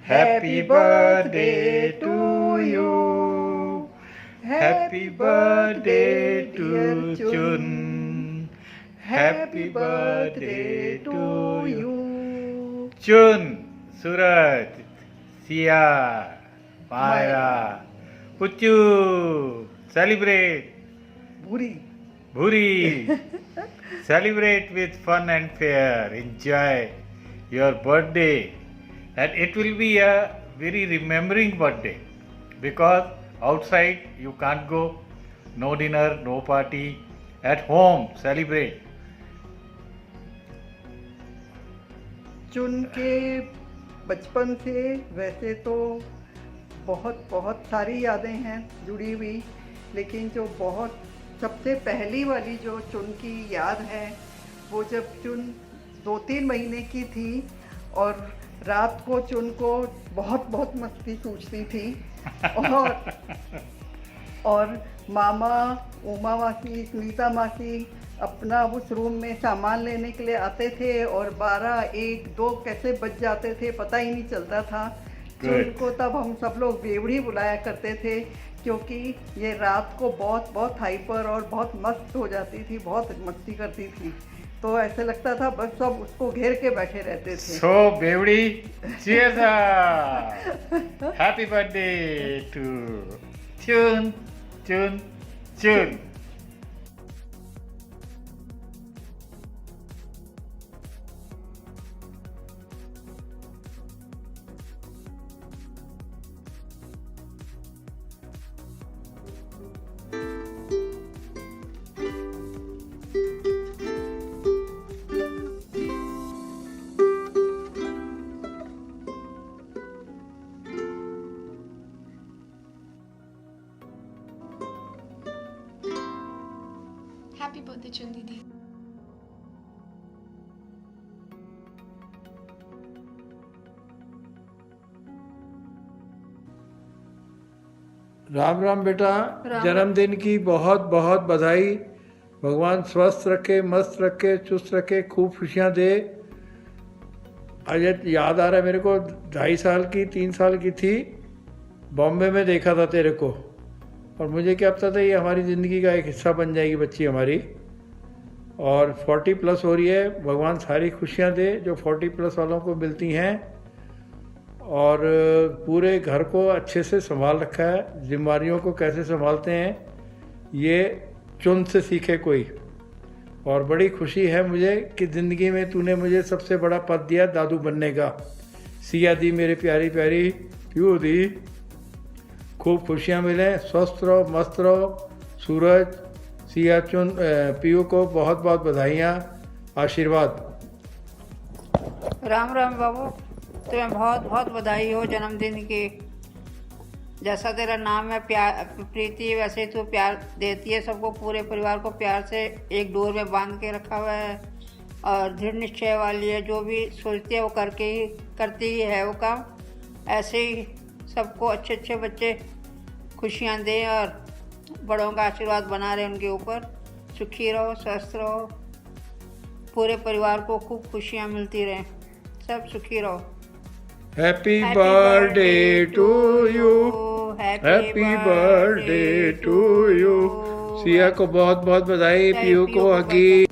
Happy birthday to you. Happy birthday to Chun. Happy birthday to you. Chun, Suraj, Sia, Maya, Puchu, celebrate. Bhuri, celebrate with fun and fair. Enjoy your birthday. And it will be a very remembering birthday because outside you can't go, no dinner, no party. At home, celebrate. चुन के बचपन से वैसे तो बहुत बहुत सारी यादें हैं जुड़ी हुई, लेकिन जो बहुत सबसे पहली वाली जो चुन की याद है वो जब चुन 2-3 महीने की थी और रात को चुन को बहुत बहुत मस्ती सूझती थी और मामा, उमा मासी, सुनीता मासी अपना उस रूम में सामान लेने के लिए आते थे और 12, 1, 2 कैसे बज जाते थे पता ही नहीं चलता था। चुन को तब हम सब लोग बेवड़ी बुलाया करते थे क्योंकि ये रात को बहुत बहुत हाइपर और बहुत मस्त हो जाती थी, बहुत मस्ती करती थी, तो ऐसे लगता था बस सब उसको घेर के बैठे रहते थे। So बेवड़ी, cheers up! Happy birthday to Chun, Chun, Chun. Happy birthday चुन दीदी। राम राम बेटा, राम। जन्मदिन की बहुत बहुत बधाई। भगवान स्वस्थ रखे, मस्त रखे, चुस्त रखे, खूब खुशियाँ दे। आज याद आ रहा है मेरे को, 2.5 साल की 3 साल की थी, बॉम्बे में देखा था तेरे को, और मुझे क्या पता था ये हमारी ज़िंदगी का एक हिस्सा बन जाएगी बच्ची हमारी। और 40+ हो रही है। भगवान सारी खुशियाँ दे जो 40+ वालों को मिलती हैं, और पूरे घर को अच्छे से संभाल रखा है। जिम्मेदारियों को कैसे संभालते हैं ये चुन से सीखे कोई। और बड़ी खुशी है मुझे कि ज़िंदगी में तूने मुझे सबसे बड़ा पद दिया दादू बनने का। सिया दी मेरी प्यारी प्यारी, प्यू दी, खूब खुशियाँ मिलें, स्वस्थ रहो, मस्त रहो। सूरज, सिया, चुन, पीयू को बहुत बहुत बधाइयाँ, आशीर्वाद। राम राम बाबू, तुम्हें बहुत बहुत बधाई हो जन्मदिन की। जैसा तेरा नाम है प्यार प्रीति, वैसे तू प्यार देती है सबको, पूरे परिवार को प्यार से एक डोर में बांध के रखा हुआ है और दृढ़ निश्चय वाली है। जो भी सोचती है वो करती ही है वो काम। ऐसे ही सबको अच्छे अच्छे बच्चे खुशियाँ दें और बड़ों का आशीर्वाद बना रहे उनके ऊपर। सुखी रहो, स्वस्थ रहो, पूरे परिवार को खूब खुशियाँ मिलती रहें, सब सुखी रहो। Happy birthday to you, happy birthday to you. Siya को बहुत बहुत बधाई, पीयू को हगी।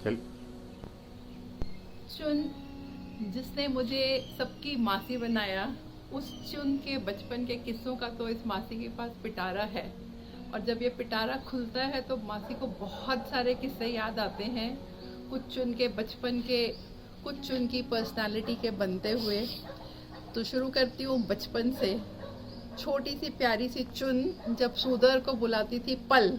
चल चुन जिसने मुझे सबकी मासी बनाया, उस चुन के बचपन के किस्सों का तो इस मासी के पास पिटारा है। और जब ये पिटारा खुलता है तो मासी को बहुत सारे किस्से याद आते हैं, कुछ चुन के बचपन के, कुछ चुन की पर्सनालिटी के बनते हुए। तो शुरू करती हूँ बचपन से। छोटी सी प्यारी सी चुन जब सुधर को बुलाती थी पल,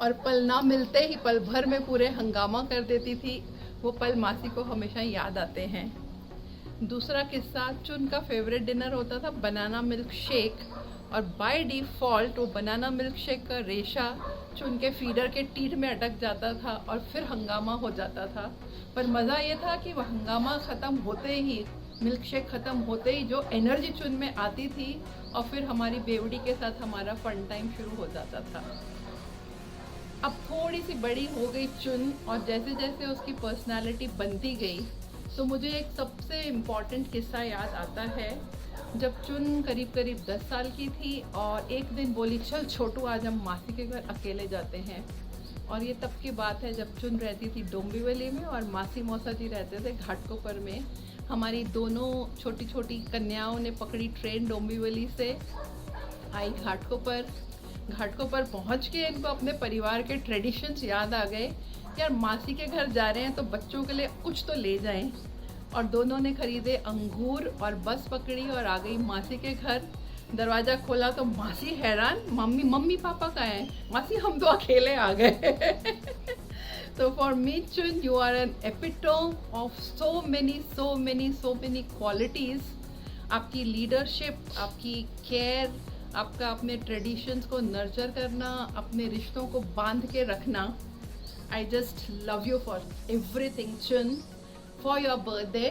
और पल ना मिलते ही पल भर में पूरे हंगामा कर देती थी, वो पल मासी को हमेशा याद आते हैं। दूसरा किस्सा, चुन का फेवरेट डिनर होता था बनाना मिल्क शेक, और बाय डिफ़ॉल्ट वो बनाना मिल्क शेक का रेशा चुन के फीडर के टीथ में अटक जाता था और फिर हंगामा हो जाता था। पर मज़ा ये था कि वह हंगामा ख़त्म होते ही, मिल्क शेक ख़त्म होते ही जो एनर्जी चुन में आती थी, और फिर हमारी बेवड़ी के साथ हमारा फन टाइम शुरू हो जाता था। अब थोड़ी सी बड़ी हो गई चुन, और जैसे जैसे उसकी पर्सनालिटी बनती गई, तो मुझे एक सबसे इम्पॉर्टेंट किस्सा याद आता है। जब चुन करीब करीब 10 साल की थी और एक दिन बोली, चल छोटू आज हम मासी के घर अकेले जाते हैं। और ये तब की बात है जब चुन रहती थी डोंबिवली में और मासी मौसा जी रहते थे घाटकोपर में। हमारी दोनों छोटी छोटी कन्याओं ने पकड़ी ट्रेन डोंबिवली से, आई घाटकोपर। घाटकोपर पहुंच के इनको अपने परिवार के ट्रेडिशंस याद आ गए। यार मासी के घर जा रहे हैं तो बच्चों के लिए कुछ तो ले जाएं। और दोनों ने खरीदे अंगूर और बस पकड़ी और आ गई मासी के घर। दरवाज़ा खोला तो मासी हैरान, मम्मी पापा कहाँ हैं? मासी हम तो अकेले आ गए। तो for me Chun, you are an epitome of so many qualities. आपकी लीडरशिप, आपकी केयर, आपका अपने ट्रेडिशंस को नर्चर करना, अपने रिश्तों को बांध के रखना। I just love you for everything, चुन। For your birthday,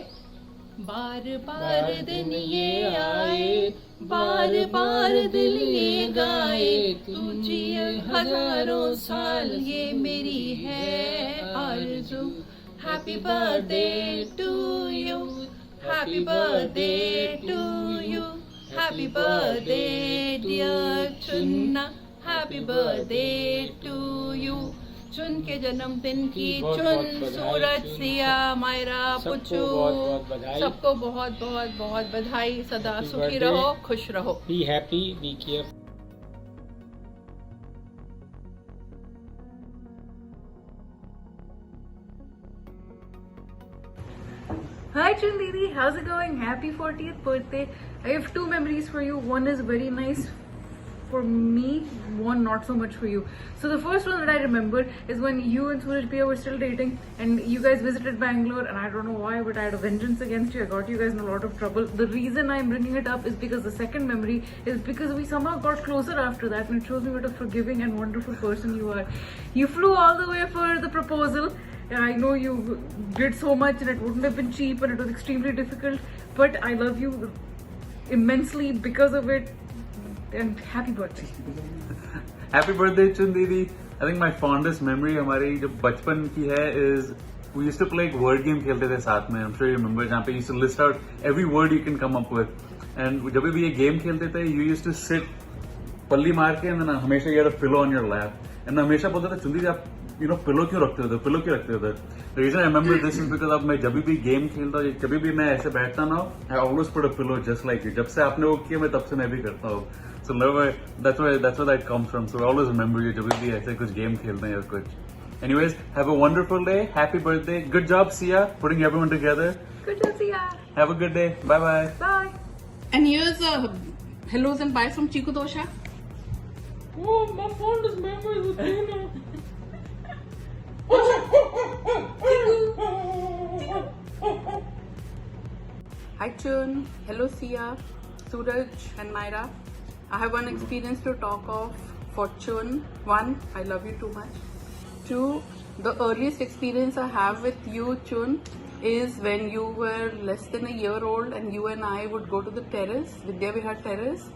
बार बार दिन ये आए, बार बार दिल ये गाए, तू जिए हजारों साल ये मेरी है आरज़ू। Happy birthday to you, happy birthday to you, happy birthday dear Chunna, happy birthday to you। चुन के जन्मदिन की चुन, सूरज, सिया, मायरा, पुच्चू, सबको बहुत बहुत बहुत बधाई। सदा सुखी रहो, खुश रहो। Be happy, be careful. Hi Chun Didi, how's it going? Happy 40th birthday. I have two memories for you. One is very nice for me, one not so much for you. So the first one that I remember is when you and Suraj Bhaiya were still dating and you guys visited Bangalore, and I don't know why, but I had a vengeance against you. I got you guys in a lot of trouble. The reason I'm bringing it up is because the second memory is because we somehow got closer after that, and it shows me what a forgiving and wonderful person you are. You flew all the way for the proposal. I know you did so much and it wouldn't have been cheap and it was extremely difficult, but I love you immensely because of it. And happy birthday. Happy birthday Chun Didi. I think my fondest memory हमारी जब बचपन की है is we used to play एक word game खेलते थे साथ में. I'm sure you remember, जहाँ पे you used to list out every word you can come up with. And जब भी ये game खेलते थे, you used to sit पल्ली मार के, and then हमेशा you had a pillow on your lap. And हमेशा बोलते थे, चुन दीदी आप पिलो क्यों रखते हो, पिलो क्यों रखते हो? The reason I remember this is because अब मैं जब भी गेम खेलता हूँ, जब भी मैं ऐसे बैठता ना, I always put a pillow just like you. जब से आपने वो किया, मैं तब से मैं भी करता हूँ. So that's where that comes from. So I always remember you जब भी ऐसे कुछ गेम खेलते हैं या कुछ. Anyways, have a wonderful day. Happy birthday. Good job, Sia, putting everyone together. Good job, Sia. Have a good day. Bye bye. Bye. And here's hellos and byes from Chiku Dosha. Oh, my fondest memories with Tuna. Hi Chun, hello Sia, Suraj and Myra. I have one experience to talk of for Chun. One, I love you too much. Two, the earliest experience I have with you, Chun, is when you were less than a year old and you and I would go to the terrace, Vidya Vihar terrace,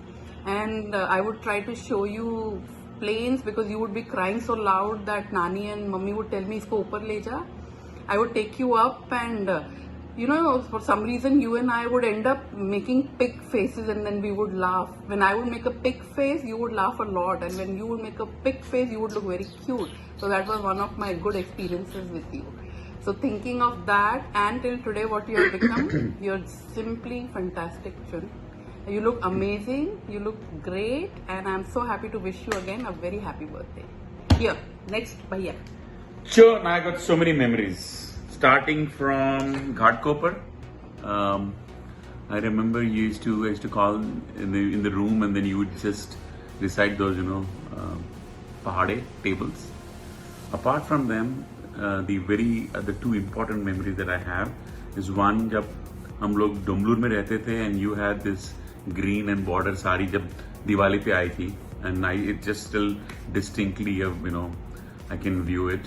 and I would try to show you planes because you would be crying so loud that Nani and Mummy would tell me, isko upar le ja. I would take you up and for some reason you and I would end up making pig faces and then we would laugh. When I would make a pig face, you would laugh a lot, and when you would make a pig face, you would look very cute. So that was one of my good experiences with you. So thinking of that and till today what you have become, you're simply fantastic, Chun. You look amazing, you look great, and I'm so happy to wish you again a very happy birthday. Here, next, Bhaiya. Sure, I got so many memories. Starting from Ghatkopar, I remember I used to call in the room, and then you would just recite those, pahade tables. Apart from them, the two important memories that I have is one, jab हम लोग डुमलूर में रहते थे and you had this green and border sari जब दिवाली पे आई थी and I it just still distinctly you know I can view it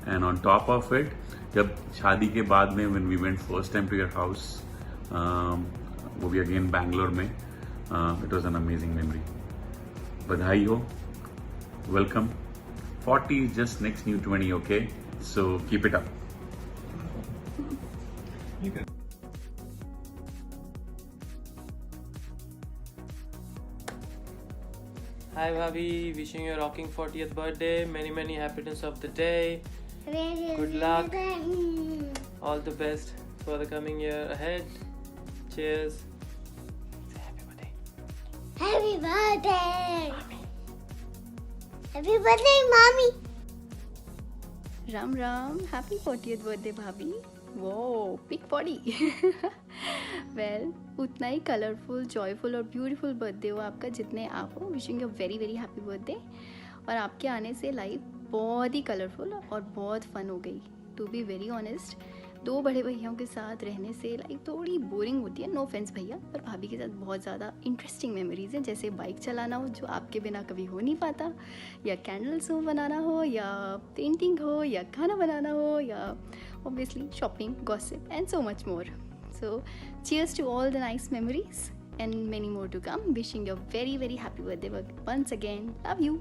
and on top of it जब शादी के बाद में when we went first time to your house वो भी अगेन बैंगलोर में it was an amazing memory बधाई हो welcome 40 is just next new 20 okay so keep it up Hi Bhabhi, wishing you a rocking 40th birthday. Many happiness of the day. Good luck. All the best for the coming year ahead. Cheers. Say happy birthday. Happy birthday. Happy birthday, mommy. Ram Ram, happy 40th birthday भाभी। वो pick 40 well उतना ही colourful, joyful और beautiful birthday हो आपका जितने आप हो। Wishing you very very happy birthday. और आपके आने से लाइफ बहुत ही कलरफुल और बहुत फन हो गई। टू बी वेरी ऑनेस्ट, 2 बड़े भैयाओं के साथ रहने से लाइफ थोड़ी बोरिंग होती है। नो ऑफेंस भैया, पर भाभी के साथ बहुत ज़्यादा इंटरेस्टिंग मेमोरीज हैं। जैसे बाइक चलाना हो जो आपके बिना कभी हो नहीं पाता, या कैंडल्स हो बनाना हो, या पेंटिंग हो, या खाना बनाना हो, या obviously shopping, gossip and so much more. So cheers to all the nice memories and many more to come. Wishing you a very very happy birthday once again. Love you.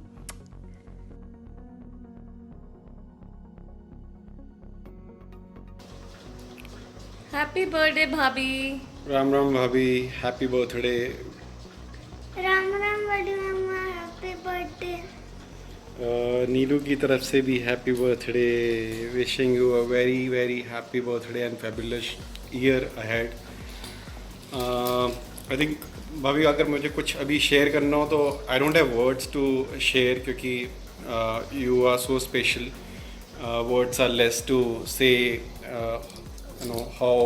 Happy birthday, Bhabhi. Ram Ram भाभी, happy birthday. Ram Ram बड़ी मम्मा, happy birthday. नीलू की तरफ से भी happy birthday. Wishing you a very very happy birthday and fabulous year ahead. I think भाभी अगर मुझे कुछ अभी शेयर करना हो तो I don't have words to share क्योंकि you are so special. Words are less to say you know how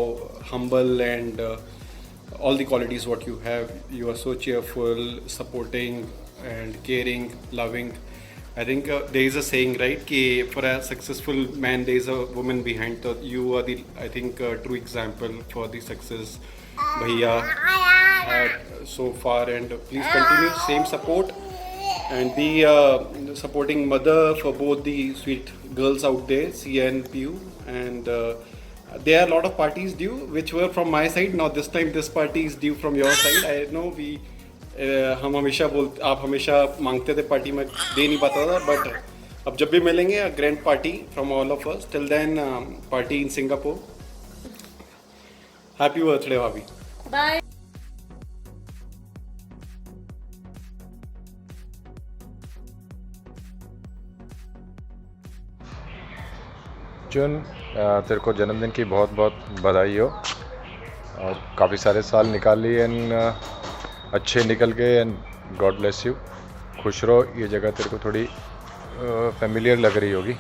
humble and all the qualities what you have. You are so cheerful, supporting and caring, loving. I think there is a saying, right, ki for a successful man there is a woman behind. So you are the, I think, true example for the success bhaiya had so far, and please continue same support and be a supporting mother for both the sweet girls out there, Sia and Piyu. And there are a lot of parties due which were from my side. Now this time this party is due from your side. I know we हम हमेशा आप हमेशा मांगते थे party, में दे नहीं पाता था, बट अब जब भी मिलेंगे a grand party from all of us. Till then party in Singapore. Happy birthday भाभी। Bye. चुन, तेरे को जन्मदिन की बहुत बहुत बधाई हो। और काफ़ी सारे साल निकाल लिए एंड अच्छे निकल गए एंड गॉड ब्लेस यू। खुश रहो। ये जगह तेरे को थोड़ी फेमिलियर लग रही होगी।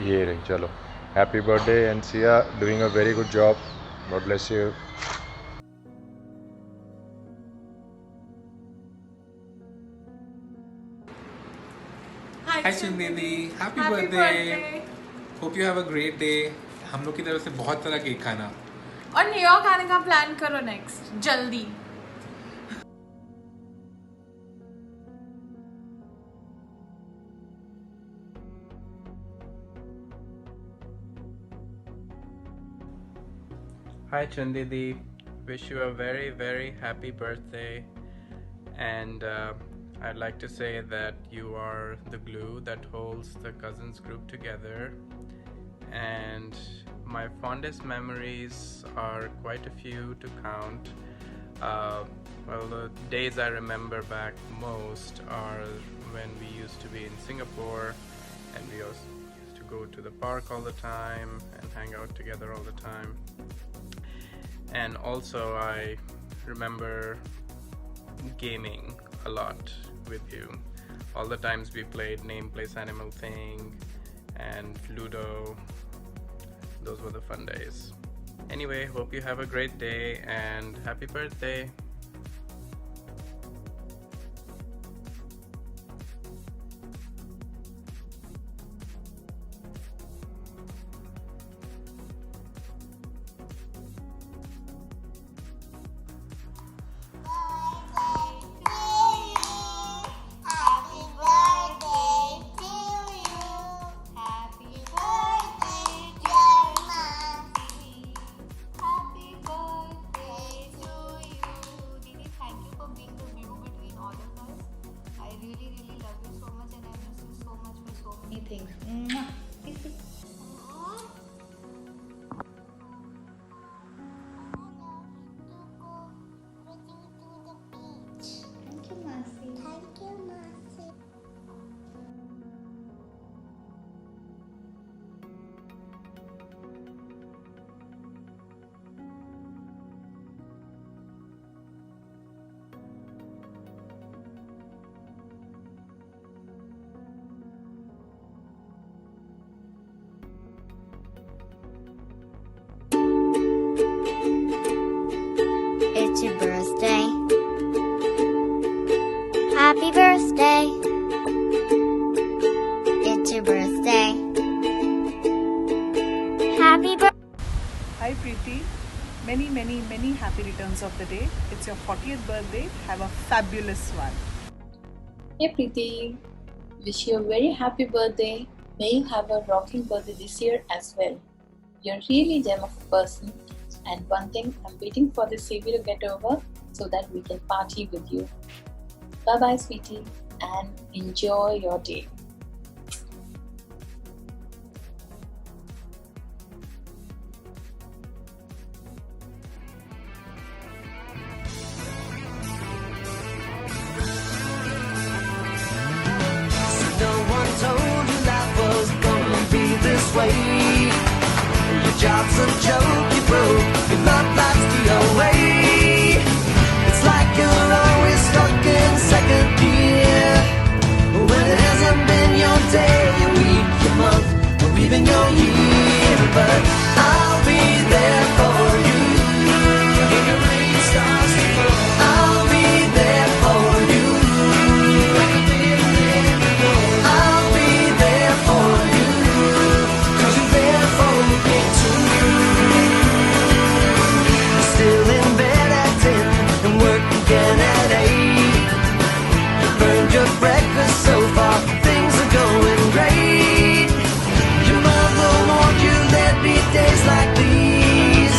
ये रही, चलो happy birthday and Siya doing a very good job. God bless you. Hi Chundini, happy birthday. Hope you have a great day. हम लोग की तरफ से बहुत सारा केक खाना। और न्यूयॉर्क आने का प्लान करो नेक्स्ट, जल्दी। Hi Chundidi, wish you a very very happy birthday, and I'd like to say that you are the glue that holds the cousins group together, and my fondest memories are quite a few to count. Well, the days I remember back most are when we used to be in Singapore and we also used to go to the park all the time and hang out together all the time. And also I remember gaming a lot with you. All the times we played Name Place Animal Thing and Ludo. Those were the fun days. Anyway, hope you have a great day and happy birthday. It's your birthday. Happy birthday. It's your birthday. Happy birthday. Hi Preeti, many happy returns of the day. It's your 40th birthday. Have a fabulous one. Hey Preeti, wish you a very happy birthday. May you have a rocking birthday this year as well. You're really gem of a person, and one thing, I'm waiting for this Savior to get over so that we can party with you. Bye bye sweetie, and enjoy your day. No one told you life was gonna be this way. Your job's a joke, you broke, your love life's the away. It's like you're always stuck in second gear, when it hasn't been your day, your week, your month, or even your year. But I'll be there for you when the rain starts to fall. I'll be there for you. I'll be there for you, 'cause you're there for me too. You're still in bed at 10 and work again at 8. You burned your breakfast so far, things are going great. Your mother warned you there'd be days like these,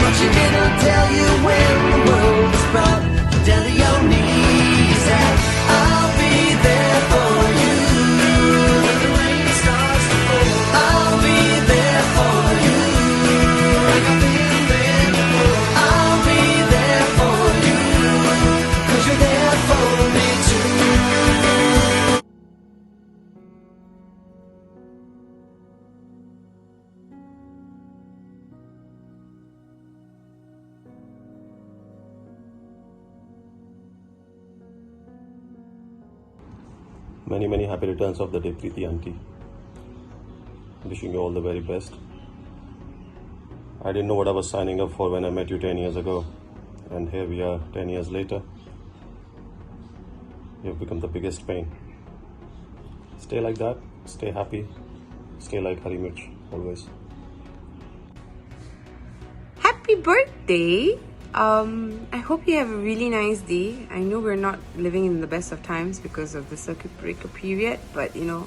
but she didn't tell you when the world was brought down to your knees. And I'll be there for you when the rain starts to fall. I'll be there for you like I've been there before. I'll be there for you, 'cause you're there for me too. Many happy returns of the day, Preeti auntie. Wishing you all the very best. I didn't know what I was signing up for when I met you 10 years ago, and here we are 10 years later. You've become the biggest pain. Stay like that, stay happy, stay like Hari Mirch always. Happy birthday! I hope you have a really nice day. I know we're not living in the best of times because of the circuit breaker period, but you know,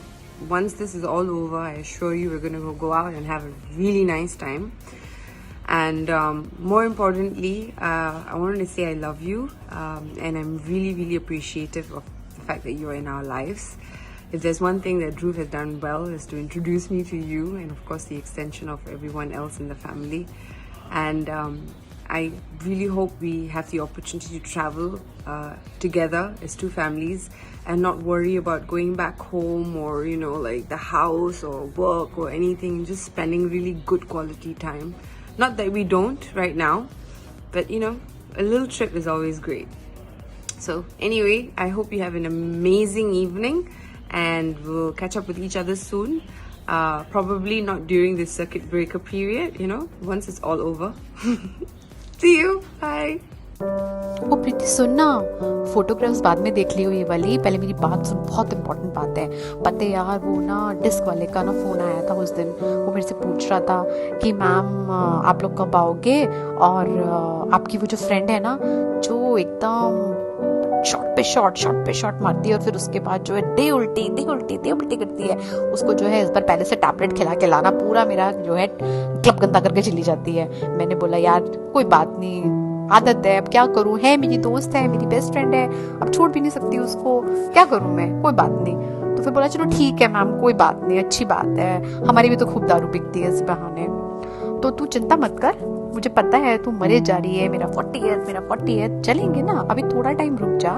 once this is all over, I assure you we're going to go out and have a really nice time. And more importantly, I wanted to say I love you, and I'm really appreciative of the fact that you're in our lives. If there's one thing that Dhruv has done well, is to introduce me to you, and of course the extension of everyone else in the family. And I really hope we have the opportunity to travel together as two families and not worry about going back home or, you know, like the house or work or anything, just spending really good quality time. Not that we don't right now, but you know, a little trip is always great. So anyway, I hope you have an amazing evening, and we'll catch up with each other soon. Probably not during this circuit breaker period, you know, once it's all over. See you. Bye. ओ प्रीति सुन ना, photographs बाद में देख लियो ये वाली, पहले मेरी बात सुन, बहुत इंपॉर्टेंट बात है। पता है यार, वो ना डिस्क वाले का ना फ़ोन आया था उस दिन, वो मेरे से पूछ रहा था कि मैम आप लोग कब आओगे, और आपकी वो जो फ्रेंड है ना, जो एकदम शॉट पे शॉट मारती है और फिर उसके बाद जो है दे उल्टी करती है, उसको जो है इस बार पहले से टैबलेट खिला के लाना, पूरा मेरा जो है क्लब गंदा करके चली जाती है। मैंने बोला यार कोई बात नहीं, आदत है, अब क्या करूं, है मेरी दोस्त है, मेरी बेस्ट फ्रेंड है, अब छोड़ भी नहीं सकती उसको, क्या करूं मैं, कोई बात नहीं। तो फिर बोला चलो ठीक है मैम, कोई बात नहीं, अच्छी बात है, हमारी भी तो खूब दारू बिकती है इस बहाने, तो तू चिंता मत कर, मुझे पता है तू मरे जा रही है, मेरा 40 है, चलेंगे ना, अभी थोड़ा टाइम रुक जा,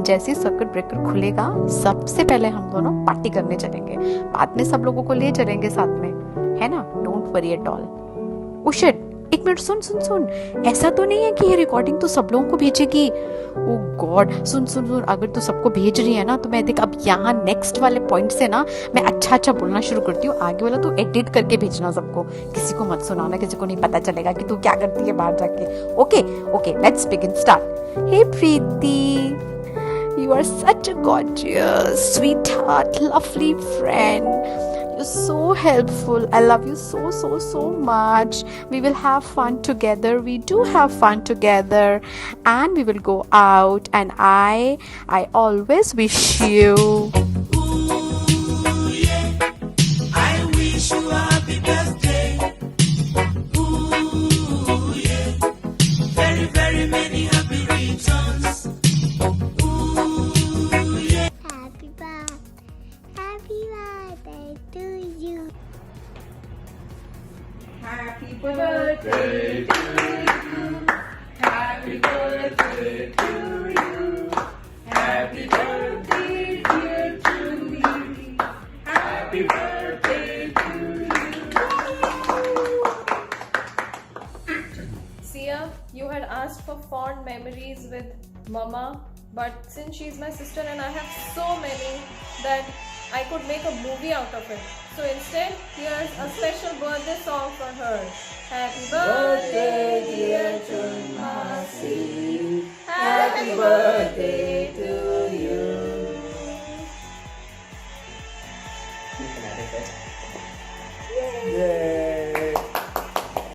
जैसे सर्किट ब्रेकर खुलेगा सबसे पहले हम दोनों पार्टी करने चलेंगे, बाद में सब लोगों को ले चलेंगे साथ में, है ना, don't worry at all. Oh shit, एक मिनट, सुन सुन सुन, ऐसा तो नहीं है कि ये रिकॉर्डिंग तो सब लोगों को भेजेगी? ओ गॉड, सुन सुन सुन, अगर तू सबको भेज रही है ना तो मैं देख अब यहाँ नेक्स्ट वाले पॉइंट से ना मैं अच्छा अच्छा बोलना शुरू करती हूँ, आगे वाला तू एडिट करके भेजना सबको, किसी को मत सुनाना, किसी को नहीं पता चलेगा कि तू क्या करती है बाहर जाके। Okay okay, let's begin, start. Hey Preeti, you are such a gorgeous, sweetheart, lovely friend. You're so helpful. I love you so so so much. We will have fun together. We do have fun together, and we will go out. And I always wish you. I wish you a happy birthday. Ooh, yeah. Very, very many happy returns. Ooh, yeah. Happy birthday to you. Happy birthday to you. Happy birthday to you. Happy birthday, dear Julie. Happy birthday to you. Sia, you had asked for fond memories with Mama, but since she's my sister and I have so many that I could make a movie out of it. So instead, here's a special birthday song for her. Happy birthday, dear Chunmasi. Happy birthday to